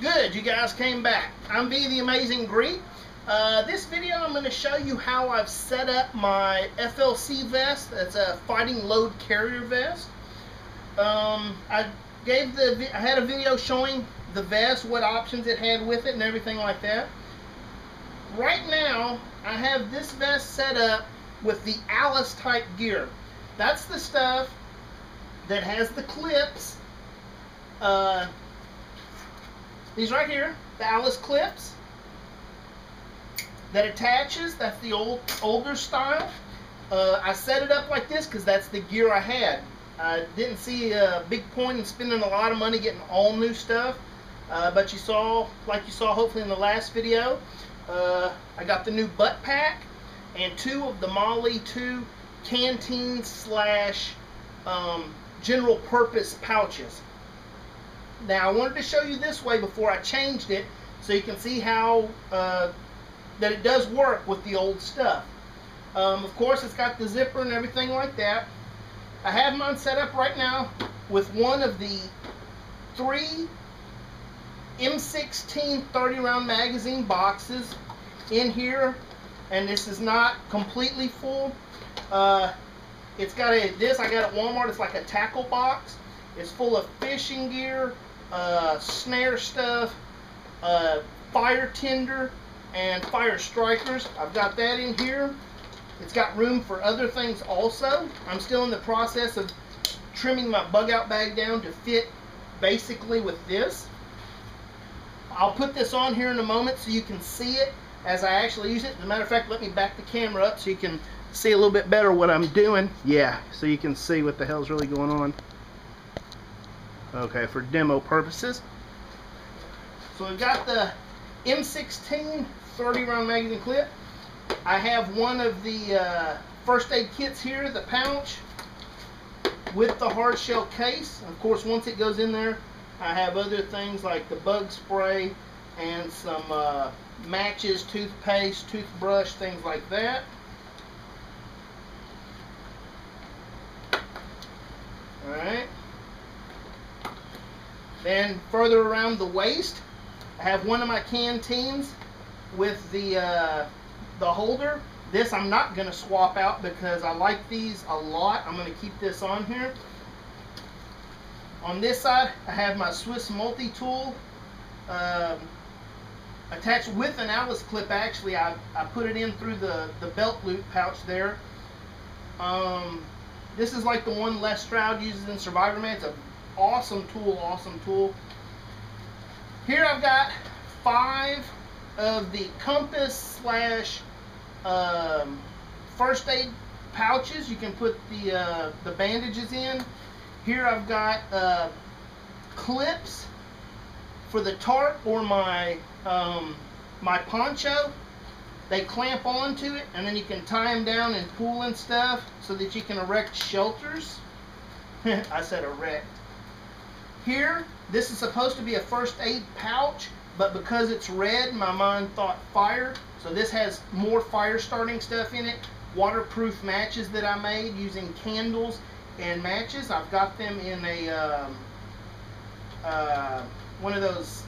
Good, you guys came back. I'm V the Amazing Greek. This video I'm going to show you how I've set up my FLC vest. That's a fighting load carrier vest. I had a video showing the vest, what options it had with it and everything like that. Right now I have this vest set up with the Alice type gear. That's the stuff that has the clips. These right here, the Alice clips that attaches. That's the older style. I set it up like this because that's the gear I had. I didn't see a big point in spending a lot of money getting all new stuff, but like you saw hopefully in the last video, I got the new butt pack and two of the Molle II canteen slash general purpose pouches. Now I wanted to show you this way before I changed it so you can see how that it does work with the old stuff. Of course it's got the zipper and everything like that. I have mine set up right now with one of the 3 M16 30 round magazine boxes in here, and this is not completely full. It's got this I got at Walmart. It's like a tackle box. It's full of fishing gear, snare stuff, fire tinder, and fire strikers. I've got that in here. It's got room for other things also. I'm still in the process of trimming my bug out bag down to fit basically with this. I'll put this on here in a moment so you can see it as I actually use it. As a matter of fact, let me back the camera up so you can see a little bit better what I'm doing. Yeah, so you can see what the hell's really going on. Okay, for demo purposes. So we've got the M16 30 round magazine clip. I have one of the first aid kits here, the pouch with the hard shell case. Of course, once it goes in there, I have other things like the bug spray and some matches, toothpaste, toothbrush, things like that. Alright. Then further around the waist, I have one of my canteens with the holder. This I'm not going to swap out because I like these a lot. I'm going to keep this on here. On this side, I have my Swiss multi-tool attached with an Alice clip. Actually, I put it in through the belt loop pouch there. This is like the one Les Stroud uses in Survivor Man. It's an awesome tool, awesome tool. Here I've got 5 of the compass slash first aid pouches. You can put the bandages in. Here I've got clips for the tarp or my my poncho. They clamp onto it, and then you can tie them down and pull and stuff so that you can erect shelters. I said erect. Here, this is supposed to be a first aid pouch, but because it's red, my mind thought fire. So this has more fire starting stuff in it. Waterproof matches that I made using candles and matches. I've got them in a one of those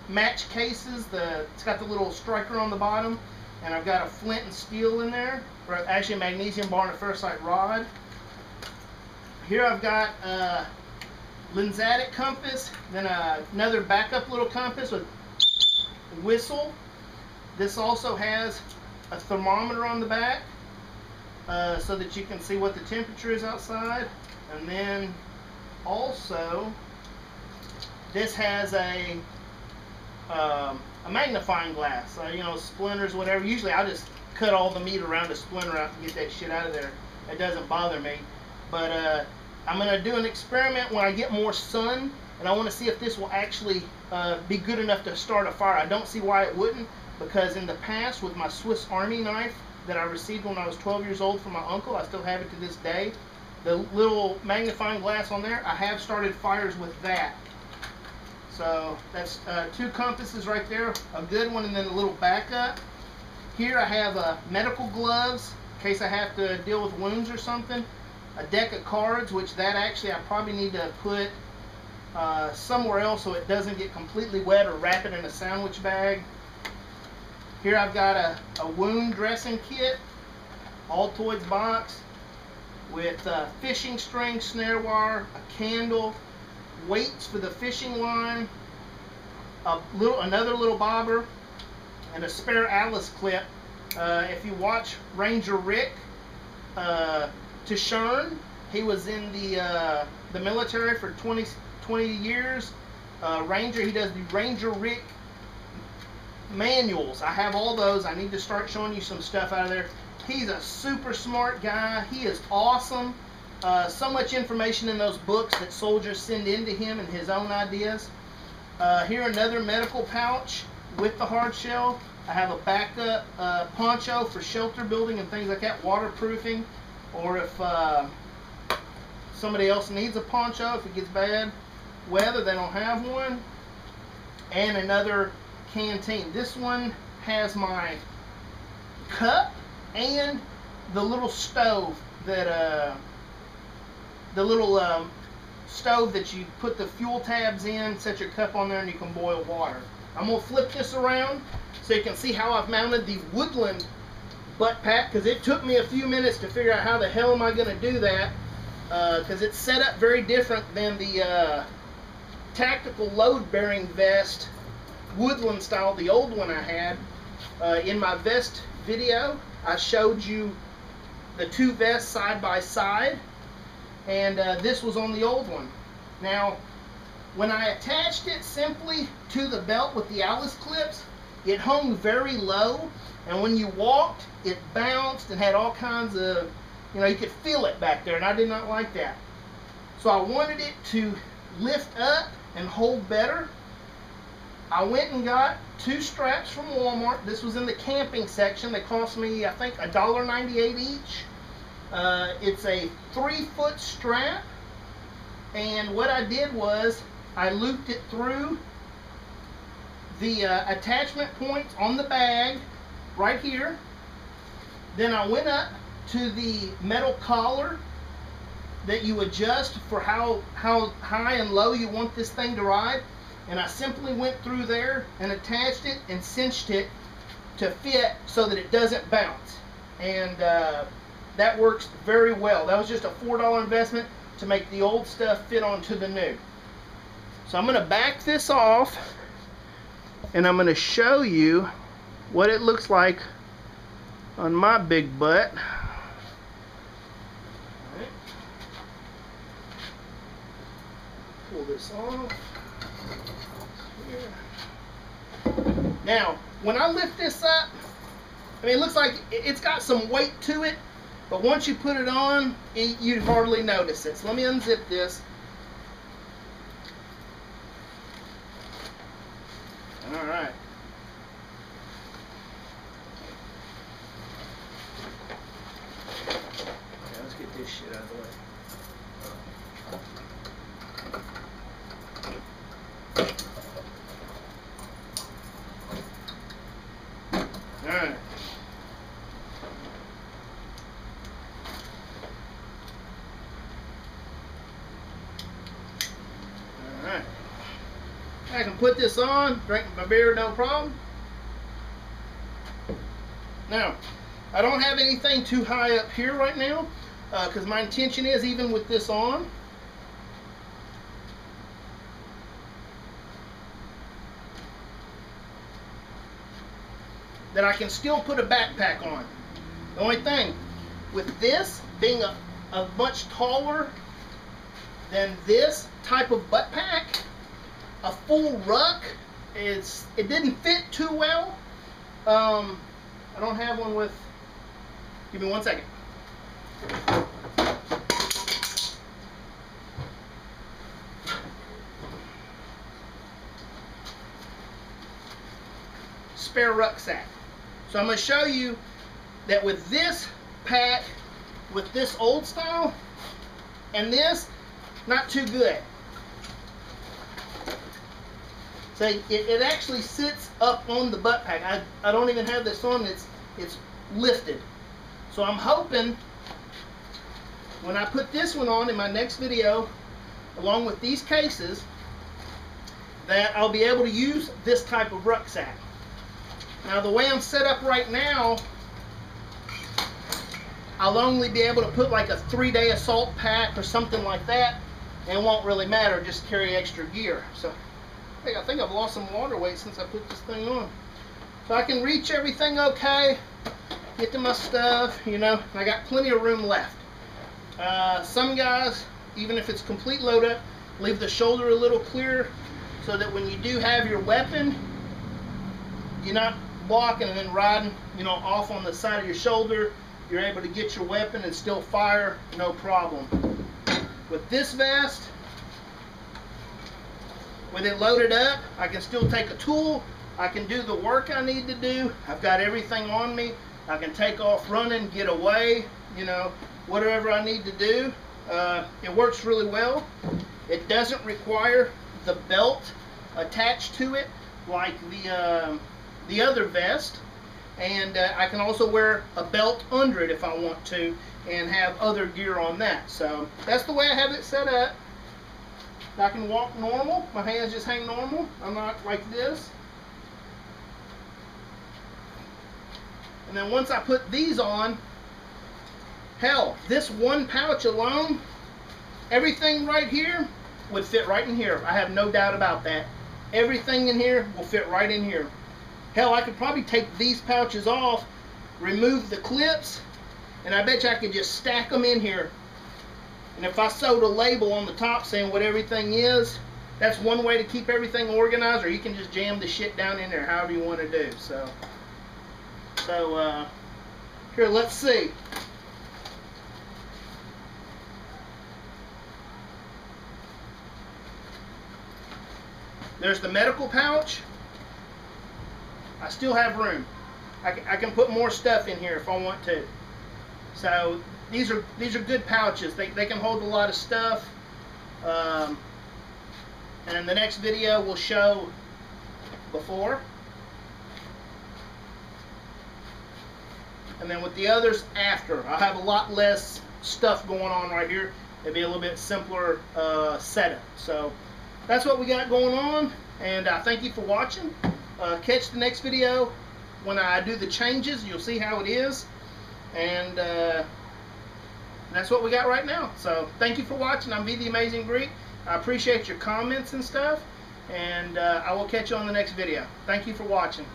match cases. It's got the little striker on the bottom, and I've got a flint and steel in there, or actually a magnesium bar and a ferrocite rod. Here I've got Lensatic compass, then another backup little compass with whistle. This also has a thermometer on the back so that you can see what the temperature is outside. And then also this has a magnifying glass, so, you know, splinters, whatever. Usually I just cut all the meat around a splinter out and get that shit out of there. It doesn't bother me. But I'm going to do an experiment when I get more sun, and I want to see if this will actually be good enough to start a fire. I don't see why it wouldn't, because in the past with my Swiss Army knife that I received when I was 12 years old from my uncle, I still have it to this day, the little magnifying glass on there, I have started fires with that. So that's 2 compasses right there, a good one, and then a little backup. Here I have medical gloves in case I have to deal with wounds or something. A deck of cards, which that actually I probably need to put somewhere else so it doesn't get completely wet, or wrap it in a sandwich bag. Here I've got a wound dressing kit, Altoids box, with fishing string, snare wire, a candle, weights for the fishing line, another little bobber, and a spare Alice clip. If you watch Ranger Rick Tishern, he was in the military for 20 years. Ranger, he does the Ranger Rick manuals. I have all those. I need to start showing you some stuff out of there. He's a super smart guy. He is awesome. So much information in those books that soldiers send in to him and his own ideas. Here, another medical pouch with the hard shell. I have a backup poncho for shelter building and things like that, waterproofing, or if somebody else needs a poncho, if it gets bad weather, they don't have one. And another canteen. This one has my cup and the little stove that stove that you put the fuel tabs in, set your cup on there, and you can boil water. I'm going to flip this around so you can see how I've mounted the Woodland butt pack, because it took me a few minutes to figure out how the hell am I going to do that, because it's set up very different than the tactical load bearing vest Woodland style, the old one I had. In my vest video, I showed you the two vests side by side, and this was on the old one. Now, when I attached it simply to the belt with the Alice clips, it hung very low, and when you walked, it bounced and had all kinds of, you could feel it back there, and I did not like that. So I wanted it to lift up and hold better. I went and got two straps from Walmart. This was in the camping section. They cost me, I think, $1.98 each. It's a 3-foot strap, and what I did was I looped it through the attachment points on the bag right here. Then I went up to the metal collar that you adjust for how high and low you want this thing to ride, and I simply went through there and attached it and cinched it to fit so that it doesn't bounce, and that works very well. That was just a $4 investment to make the old stuff fit onto the new. So I'm going to back this off, and I'm going to show you what it looks like on my big butt. Right. Pull this off. Here. Now, when I lift this up, it looks like it's got some weight to it, but once you put it on, you'd hardly notice it. So let me unzip this. All right. Okay, let's get this shit out of the way. All right. I can put this on, drink my beer, no problem. Now, I don't have anything too high up here right now, because my intention is, even with this on, that I can still put a backpack on. The only thing, with this being a much taller than this type of butt pack, a full ruck, it didn't fit too well. I don't have one with, give me 1 second. Spare rucksack. So I'm going to show you that with this pack, with this old style, and this, not too good. So it actually sits up on the butt pack. I don't even have this on, it's lifted. So I'm hoping when I put this one on in my next video, along with these cases, that I'll be able to use this type of rucksack. Now the way I'm set up right now, I'll only be able to put like a 3-day assault pack or something like that, and it won't really matter, just carry extra gear. So I think I've lost some water weight since I put this thing on. So I can reach everything okay, get to my stuff, you know, and I got plenty of room left. Some guys, even if it's complete load up, leave the shoulder a little clear so that when you do have your weapon, you're not blocking and then riding, you know, off on the side of your shoulder. You're able to get your weapon and still fire, no problem. With this vest, with it loaded up, I can still take a tool. I can do the work I need to do. I've got everything on me. I can take off running, get away, you know, whatever I need to do. It works really well. It doesn't require the belt attached to it like the other vest. And I can also wear a belt under it if I want to and have other gear on that. So that's the way I have it set up. I can walk normal. My hands just hang normal. I'm not like this. And then once I put these on, hell, this one pouch alone, everything right here would fit right in here. I have no doubt about that. Everything in here will fit right in here. Hell, I could probably take these pouches off, remove the clips, and I bet you I could just stack them in here. And if I sewed a label on the top saying what everything is, that's one way to keep everything organized, or you can just jam the shit down in there however you want to do. So here, let's see. There's the medical pouch. I still have room. I can put more stuff in here if I want to. So these are good pouches. They can hold a lot of stuff. And in the next video we'll show before. And then with the others after. I'll have a lot less stuff going on right here. It'll be a little bit simpler setup. So that's what we got going on. And thank you for watching. Catch the next video when I do the changes. You'll see how it is. And that's what we got right now. So thank you for watching. I'm V the Amazing Greek. I appreciate your comments and stuff. And I will catch you on the next video. Thank you for watching.